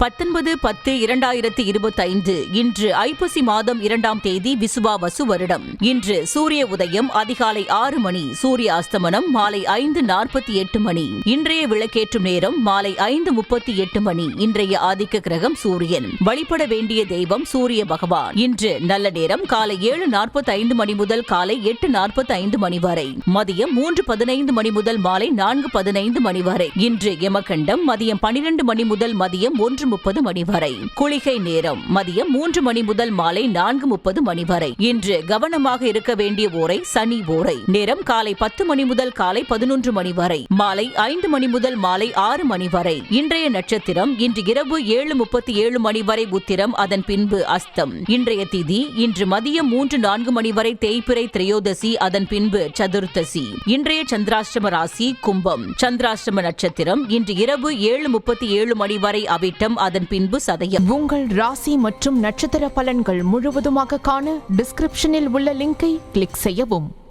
19/10/2025 இன்று ஐப்பசி மாதம் 2ஆம் தேதி விசுவாவசு வருடம். இன்று சூரிய உதயம் அதிகாலை 6 மணி, சூரிய அஸ்தமனம் மாலை 5:48 மணி. இன்றைய விளக்கேற்றும் நேரம் மாலை 5:38 மணி. இன்றைய ஆதிக்க கிரகம் சூரியன். வழிபட வேண்டிய தெய்வம் சூரிய பகவான். இன்று நல்ல நேரம் காலை 7:45 மணி முதல் காலை 8:45 மணி வரை, மதியம் 3:15 மணி முதல் மாலை 4:15 மணி வரை. இன்று யமகண்டம் மதியம் 12 மணி முதல் மதியம் 1:30 மணி வரை. குளிகை நேரம் மதியம் 3 மணி முதல் மாலை 4:30 மணி வரை. இன்று கவனமாக இருக்க வேண்டிய ஓரை சனி ஓரை. நேரம் காலை 10 மணி முதல் காலை 11 மணி வரை, மாலை 5 மணி முதல் மாலை 6 மணி வரை. இன்றைய நட்சத்திரம் இன்று இரவு 7:37 மணி வரை உத்திரம், அதன் பின்பு அஸ்தம். இன்றைய திதி இன்று மதியம் 3-4 மணி வரை தேய்பிறை திரையோதசி, அதன் பின்பு சதுர்த்தசி. இன்றைய சந்திராஷ்டம ராசி கும்பம். சந்திராஷ்டம நட்சத்திரம் இன்று இரவு 7:37 மணி வரை அவிட்டம், அதன் பின்பு சதயம். உங்கள் ராசி மற்றும் நட்சத்திர பலன்கள் முழுவதுமாக காண டிஸ்கிரிப்ஷனில் உள்ள லிங்கை கிளிக் செய்யவும்.